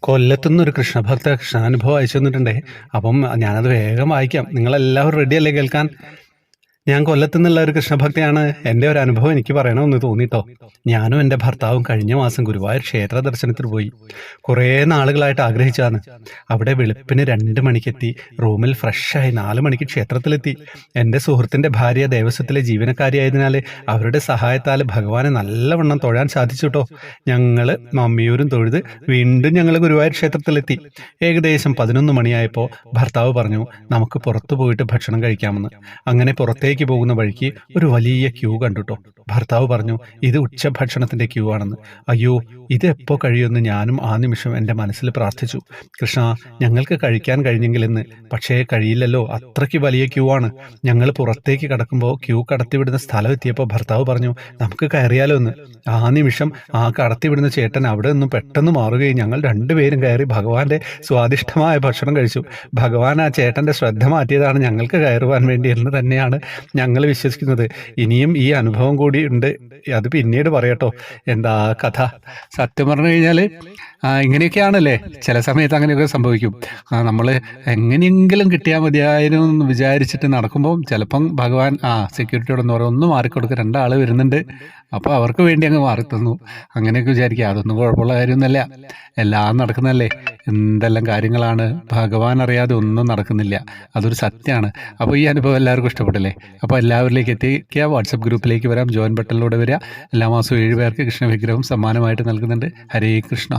കൊല്ലത്തുനിന്ന് ഒരു കൃഷ്ണഭക്ത കൃഷ്ണാനുഭവം അയച്ചു തന്നിട്ടുണ്ടേ. അപ്പം ഞാനത് വേഗം വായിക്കാം. നിങ്ങളെല്ലാവരും റെഡിയല്ലേ കേൾക്കാൻ? ഞാൻ കൊല്ലത്തുനിന്നുള്ള ഒരു കൃഷ്ണഭക്തയാണ്. എൻ്റെ ഒരു അനുഭവം എനിക്ക് പറയണമെന്ന് തോന്നിട്ടോ. ഞാനും എൻ്റെ ഭർത്താവും കഴിഞ്ഞ മാസം ഗുരുവായൂർ ക്ഷേത്ര ദർശനത്തിന് പോയി. കുറേ നാളുകളായിട്ട് ആഗ്രഹിച്ചാണ്. അവിടെ വെളുപ്പിന് 2 മണിക്കെത്തി. റൂമിൽ ഫ്രഷായി 4 മണിക്ക് ക്ഷേത്രത്തിലെത്തി. എൻ്റെ സുഹൃത്തിൻ്റെ ഭാര്യ ദേവസ്വത്തിലെ ജീവനക്കാരിയായതിനാൽ അവരുടെ സഹായത്താൽ ഭഗവാനെ നല്ലവണ്ണം തൊഴാൻ സാധിച്ചു കേട്ടോ. ഞങ്ങൾ മമ്മിയൂരും തൊഴുത് വീണ്ടും ഞങ്ങൾ ഗുരുവായൂർ ക്ഷേത്രത്തിലെത്തി. ഏകദേശം 11 മണിയായപ്പോൾ ഭർത്താവ് പറഞ്ഞു, നമുക്ക് പുറത്തു പോയിട്ട് ഭക്ഷണം കഴിക്കാമെന്ന്. അങ്ങനെ പുറത്തേക്ക് പോകുന്ന വഴിക്ക് ഒരു വലിയ ക്യൂ കണ്ടുട്ടോ. ഭർത്താവ് പറഞ്ഞു, ഇത് ഉച്ചഭക്ഷണത്തിന്റെ ക്യൂ ആണെന്ന്. അയ്യോ, ഇത് എപ്പോൾ കഴിയുമെന്ന് ഞാനും ആ നിമിഷം എൻ്റെ മനസ്സിൽ പ്രാർത്ഥിച്ചു. കൃഷ്ണ, ഞങ്ങൾക്ക് കഴിക്കാൻ കഴിഞ്ഞെങ്കിലെന്ന്. പക്ഷേ കഴിയില്ലല്ലോ, അത്രയ്ക്ക് വലിയ ക്യൂ ആണ്. ഞങ്ങൾ പുറത്തേക്ക് കടക്കുമ്പോൾ ക്യൂ കടത്തിവിടുന്ന സ്ഥലം എത്തിയപ്പോൾ ഭർത്താവ് പറഞ്ഞു, നമുക്ക് കയറിയാലോ എന്ന്. ആ നിമിഷം ആ കടത്തിവിടുന്ന ചേട്ടൻ അവിടെ നിന്നും പെട്ടെന്ന് മാറുകയും ഞങ്ങൾ രണ്ടുപേരും കയറി ഭഗവാന്റെ സ്വാദിഷ്ടമായ ഭക്ഷണം കഴിച്ചു. ഭഗവാൻ ആ ചേട്ടൻ്റെ ശ്രദ്ധ മാറ്റിയതാണ് ഞങ്ങൾക്ക് കയറുവാൻ വേണ്ടി എന്ന് തന്നെയാണ് ഞങ്ങൾ വിശ്വസിക്കുന്നത്. ഇനിയും ഈ അനുഭവം കൂടി ഉണ്ട്, അത് പിന്നീട് പറയട്ടോ. എന്താ കഥ? സത്യം പറഞ്ഞു കഴിഞ്ഞാൽ ഇങ്ങനെയൊക്കെയാണല്ലേ, ചില സമയത്ത് അങ്ങനെയൊക്കെ സംഭവിക്കും. നമ്മൾ എങ്ങനെയെങ്കിലും കിട്ടിയാൽ മതിയായിരുന്നു എന്ന് വിചാരിച്ചിട്ട് നടക്കുമ്പോൾ ചിലപ്പം ഭഗവാൻ സെക്യൂരിറ്റിയോടൊന്ന് പറയും, ഒന്ന് മാറിക്കൊടുക്കുക, 2 ആൾ വരുന്നുണ്ട്, അപ്പോൾ അവർക്ക് വേണ്ടി അങ്ങ് മാറി തന്നു. അങ്ങനെയൊക്കെ വിചാരിക്കുക. അതൊന്നും കുഴപ്പമുള്ള കാര്യമൊന്നുമല്ല, എല്ലാം നടക്കുന്നതല്ലേ. എന്തെല്ലാം കാര്യങ്ങളാണ് ഭഗവാൻ അറിയാതെ ഒന്നും നടക്കുന്നില്ല, അതൊരു സത്യമാണ്. അപ്പോൾ ഈ അനുഭവം എല്ലാവർക്കും ഇഷ്ടപ്പെട്ടില്ലേ? അപ്പോൾ എല്ലാവരിലേക്ക് എത്തിക്കുക. വാട്സപ്പ് ഗ്രൂപ്പിലേക്ക് വരാം, ജോയിൻ ബട്ടണിലൂടെ വരിക. എല്ലാ മാസവും 7 പേർക്ക് കൃഷ്ണ വിഗ്രഹം സമ്മാനമായിട്ട് നൽകുന്നുണ്ട്. ഹരേ കൃഷ്ണ.